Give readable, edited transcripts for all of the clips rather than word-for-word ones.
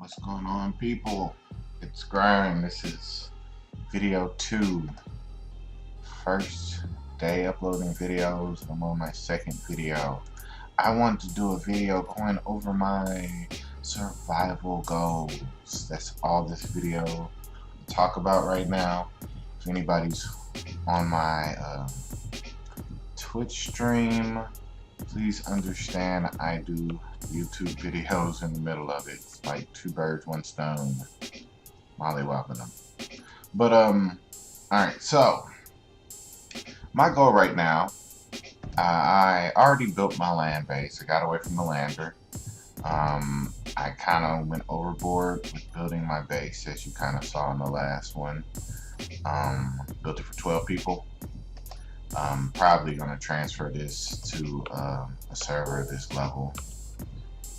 What's going on, people? It's Grind. This is video 2. First day uploading videos. I'm on my second video. I wanted to do a video going over my survival goals. That's all this video will talk about right now. If anybody's on my Twitch stream, please understand I do YouTube videos in the middle of it. It's like two birds, one stone, mollywopping them. But alright, so my goal right now, I already built my land base. I got away from the lander. I kind of went overboard with building my base, as you kind of saw in the last one. Built it for 12 people. I'm probably going to transfer this to a server this level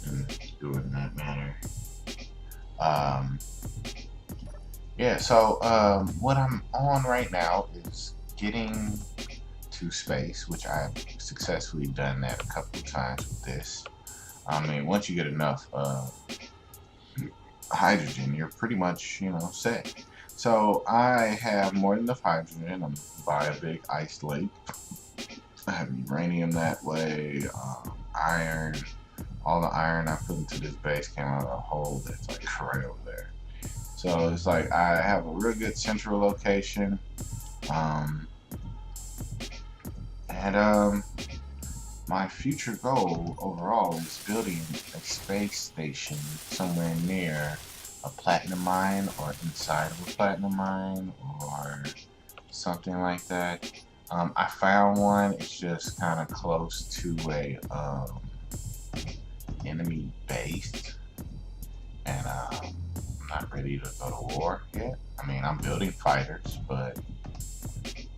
and do it in that manner. Yeah, so what I'm on right now is getting to space, which I've successfully done that a couple of times with this. I mean, once you get enough hydrogen, you're pretty much, set. So I have more than enough hydrogen. I'm by a big ice lake. I have uranium that way, iron. All the iron I put into this base came out of a hole that's like right over there. So it's like I have a real good central location. My future goal overall is building a space station somewhere near a platinum mine or inside of a platinum mine or something like that. I found one. It's just kind of close to a enemy base, and I'm not ready to go to war yet. I mean, I'm building fighters, but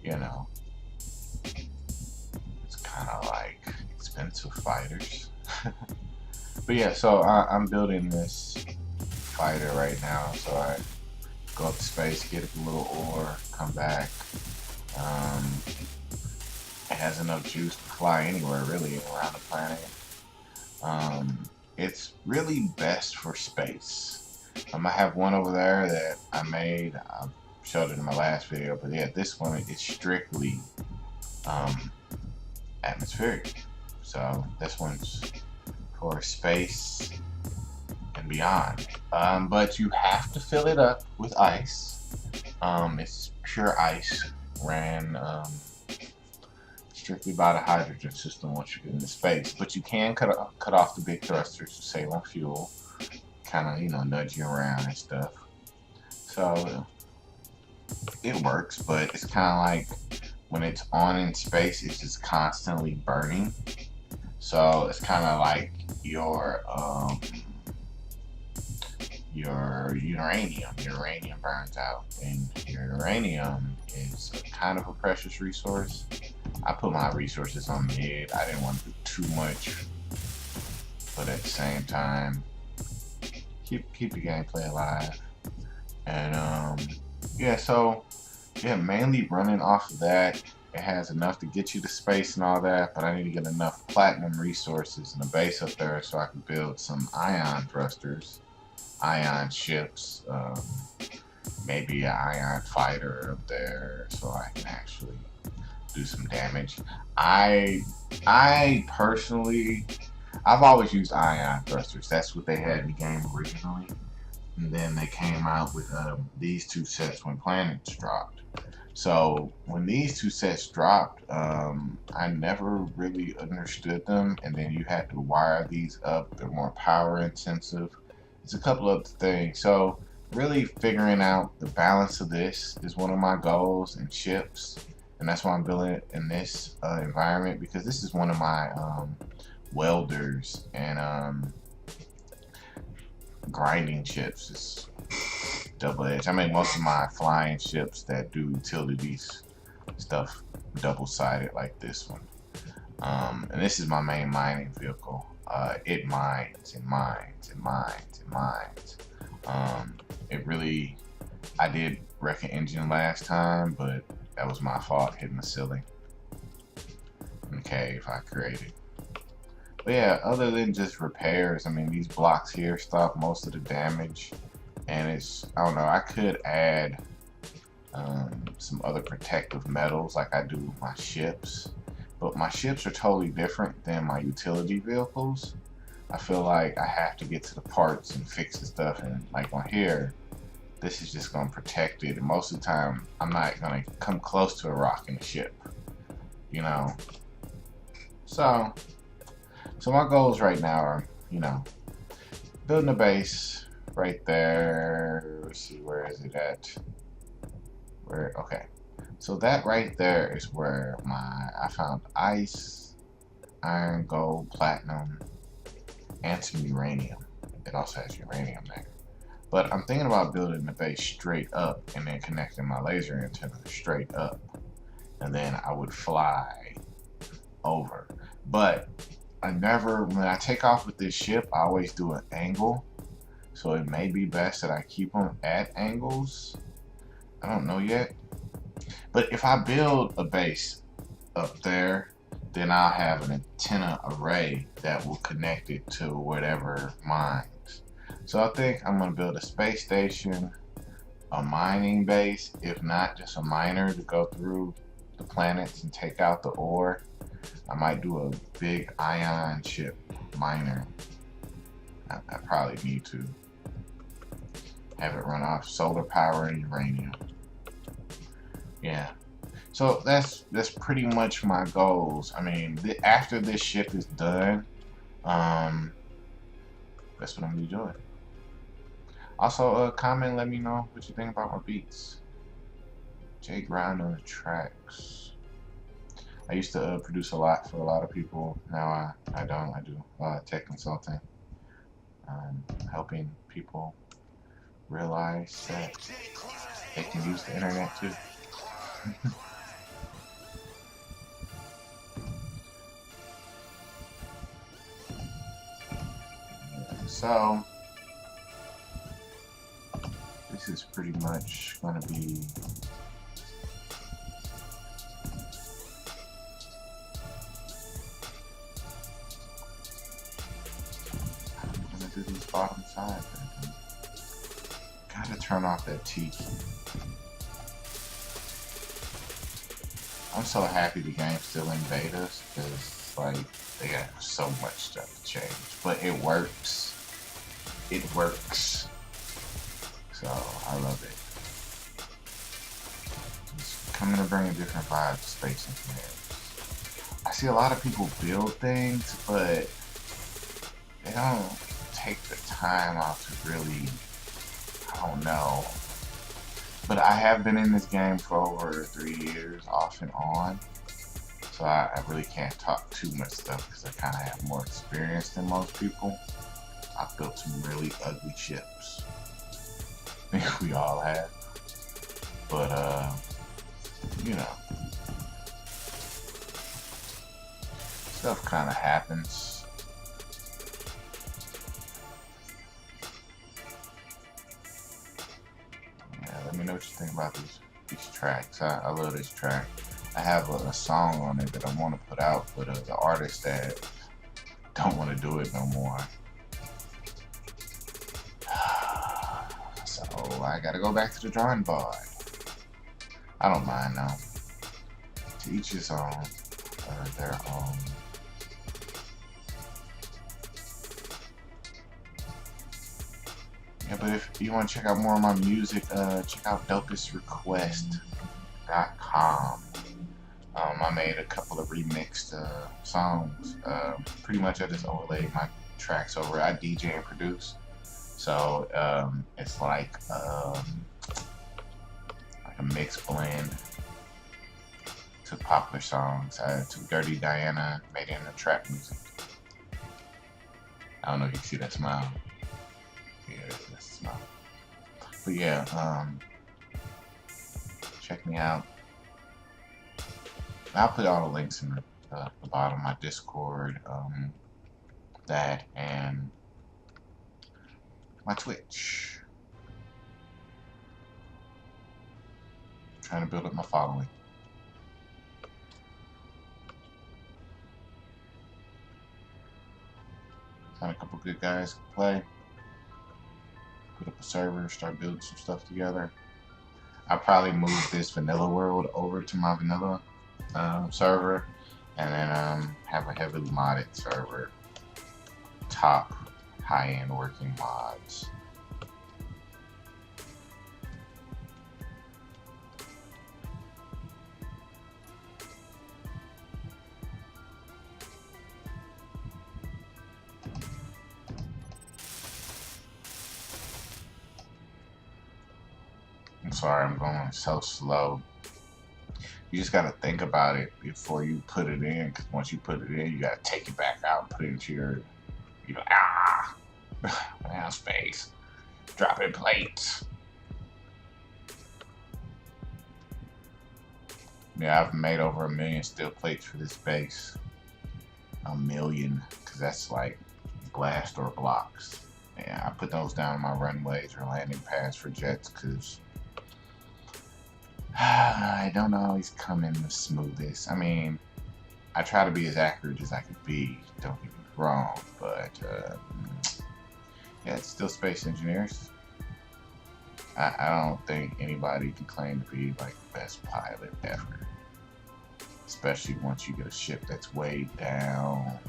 it's kind of like expensive fighters. But yeah, so I'm building this fighter right now. So I go up to space, get a little ore, come back. It has enough juice to fly anywhere really around the planet. It's really best for space. I have one over there that I made. I showed it in my last video, but yeah, this one is strictly atmospheric. So this one's for space and beyond. But you have to fill it up with ice. It's pure ice, ran strictly by the hydrogen system once you get into space. But you can cut off the big thrusters to save on fuel, kind of nudge you around and stuff. So it works, but it's kind of like when it's on in space, it's just constantly burning. So it's kind of like your uranium. Uranium burns out, and your uranium is kind of a precious resource. I put my resources on mid. I didn't want to do too much, but at the same time, keep the gameplay alive. And yeah, so yeah, mainly running off of that. It has enough to get you to space and all that, but I need to get enough platinum resources and a base up there so I can build some ion thrusters, ion ships, maybe an ion fighter up there so I can actually do some damage. I personally, I've always used ion thrusters. That's what they had in the game originally, and then they came out with these two sets when planets dropped. So when these two sets dropped, I never really understood them, and then you had to wire these up. They're more power intensive. It's a couple of things. So really figuring out the balance of this is one of my goals in ships, and that's why I'm building it in this environment, because this is one of my welders and grinding ships. It's double-edged. I make most of my flying ships that do utilities stuff double-sided like this one. And this is my main mining vehicle. It mines and mines and mines and mines. It really, I did wreck an engine last time, but that was my fault hitting the ceiling in the cave I created. But yeah, other than just repairs, I mean, these blocks here stop most of the damage. And it's, I don't know, I could add some other protective metals like I do my ships. But my ships are totally different than my utility vehicles. I feel like I have to get to the parts and fix the stuff. And like on here, this is just going to protect it. And most of the time, I'm not going to come close to a rock in the ship, you know. So my goals right now are, you know, building a base right there. Let's see, where is it at? Where? Okay. So that right there is where I found ice, iron, gold, platinum, and some uranium. It also has uranium there. But I'm thinking about building the base straight up and then connecting my laser antenna straight up. And then I would fly over. But when I take off with this ship, I always do an angle. So it may be best that I keep them at angles. I don't know yet. But if I build a base up there, then I'll have an antenna array that will connect it to whatever mines. So I think I'm going to build a space station, a mining base, if not just a miner to go through the planets and take out the ore. I might do a big ion chip miner. I probably need to have it run off solar power and uranium. Yeah. So that's pretty much my goals. I mean, after this ship is done, that's what I'm gonna be doing. Also, comment, let me know what you think about my beats. Jay Grind on the tracks. I used to produce a lot for a lot of people. Now I don't. I do tech consulting, helping people realize that they can use the internet too. So this is pretty much going to be I'm going to do these bottom sides. Gotta turn off that T key. I'm so happy the game's still in betas because like they got so much stuff to change, but it works. It works. So I love it. It's coming to bring a different vibe to Space Engineers. I see a lot of people build things, but they don't take the time out to really, I don't know. But I have been in this game for over 3 years, off and on. So I really can't talk too much stuff because I kind of have more experience than most people. I've built some really ugly ships. I think we all have. But, you know. Stuff kind of happens. Yeah, let me know what you think about these tracks. I love this track. I have a song on it that I want to put out, but the artists that don't want to do it no more. So I gotta go back to the drawing board. I don't mind now. To each his own, or their own. Yeah, but if you want to check out more of my music, check out dopestrequest.com. I made a couple of remixed songs. Pretty much I just overlaid my tracks over. I DJ and produce. So it's like a mixed blend to popular songs. I took Dirty Diana, made it into trap music. I don't know if you can see that smile. Yeah, that's a smile. But yeah, check me out. I'll put all the links in the bottom, my Discord, that, and my Twitch. I'm trying to build up my following. find a couple good guys to play. Put up a server, start building some stuff together. I'll probably move this vanilla world over to my vanilla server, and then have a heavily modded server. Top high-end working mods. I'm sorry, I'm going so slow. You just gotta think about it before you put it in, because once you put it in, you gotta take it back out and put it into your, now space. Dropping plates. Yeah, I've made over 1 million steel plates for this base. 1 million, because that's like glass door blocks. Yeah, I put those down on my runways or landing pads for jets, because I don't always come in the smoothest. I mean, I try to be as accurate as I can be, don't get me wrong, but yeah, it's still space engineers. I don't think anybody can claim to be like the best pilot ever, especially once you get a ship that's way down.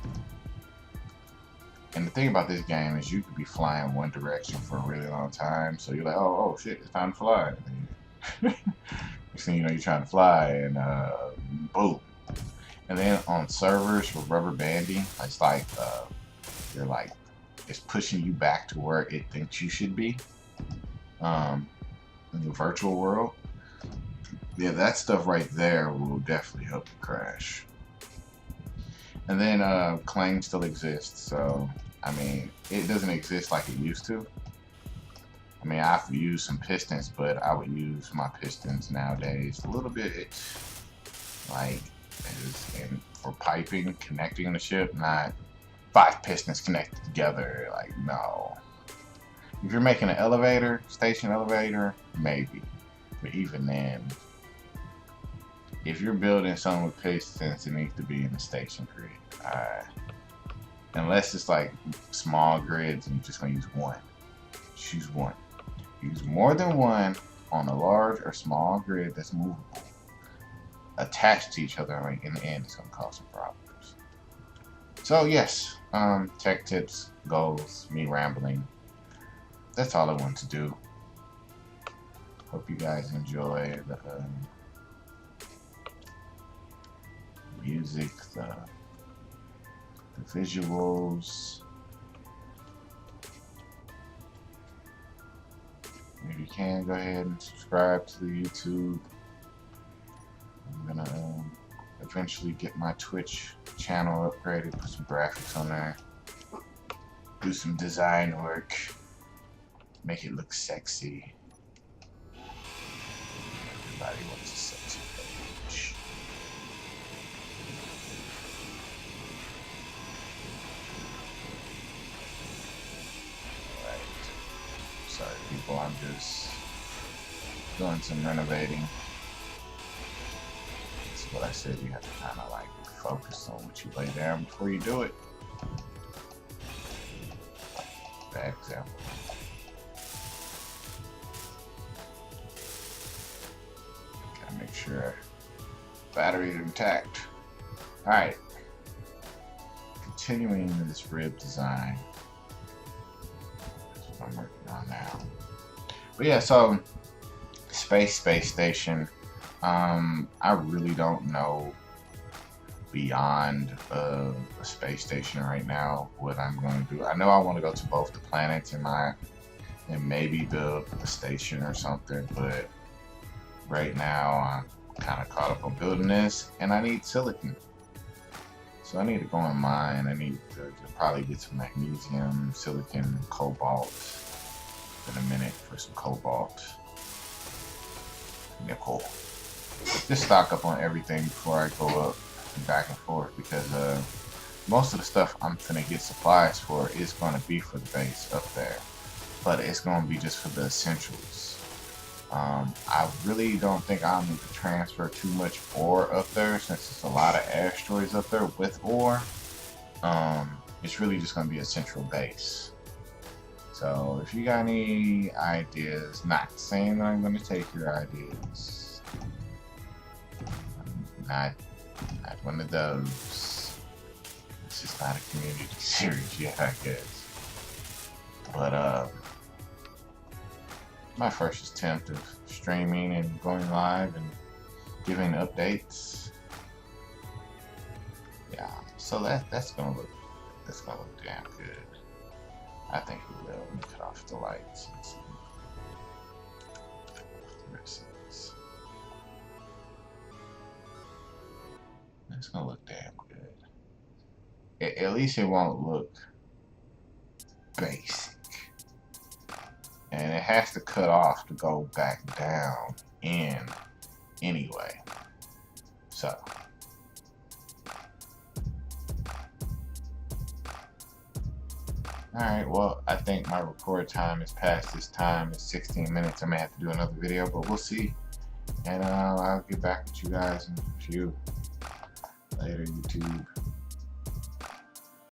And the thing about this game is you could be flying one direction for a really long time, so you're like, oh shit, it's time to fly. Next thing you know, you're trying to fly, and boom. And then on servers with rubber banding, it's like you're like, it's pushing you back to where it thinks you should be. In the virtual world, yeah, that stuff right there will definitely help you crash. And then claim still exists, so I mean, it doesn't exist like it used to. I mean, I've used some pistons, but I would use my pistons nowadays a little bit like for piping, connecting the ship, not 5 pistons connected together. Like, no. If you're making an elevator, station elevator, maybe. But even then, if you're building something with pistons, it needs to be in the station grid. Unless it's like small grids and you're just going to use one. Choose one. Use more than one on a large or small grid that's movable. Attached to each other, like in the end, it's going to cause some problems. So yes, tech tips, goals, me rambling. That's all I want to do. Hope you guys enjoy the music, the visuals. If you can, go ahead and subscribe to the YouTube. I'm gonna eventually get my Twitch channel upgraded, put some graphics on there, do some design work, make it look sexy. Everybody wants a sexy page. Alright. Sorry people, I'm just doing some renovating. That's what I said, you have to kind of like focus on what you lay down before you do it. Bad example. Gotta make sure batteries are intact. Alright. Continuing this rib design. That's what I'm working on now. But yeah, so space station. I really don't know beyond a space station right now what I'm going to do. I know I want to go to both the planets and maybe build a station or something, but right now I'm kind of caught up on building this, and I need silicon. So I need to go and mine. I need to probably get some magnesium, silicon, cobalt in a minute for some cobalt, nickel. Just stock up on everything before I go up and back and forth, because most of the stuff I'm gonna get supplies for is gonna be for the base up there, but it's gonna be just for the essentials. I really don't think I'll need to transfer too much ore up there, since there's a lot of asteroids up there with ore. it's really just going to be a central base. So if you got any ideas, not saying that I'm going to take your ideas, I'm not one of those. It's just not a community series yet, I guess. But my first attempt of streaming and going live and giving updates. Yeah, so that's gonna look damn good. I think it will. Let me cut off the lights and see. It's gonna look damn good. At least it won't look basic. And it has to cut off to go back down in anyway. So alright, well, I think my record time is past this time. It's 16 minutes. I may have to do another video, but we'll see. And I'll get back with you guys in a few. Later, YouTube.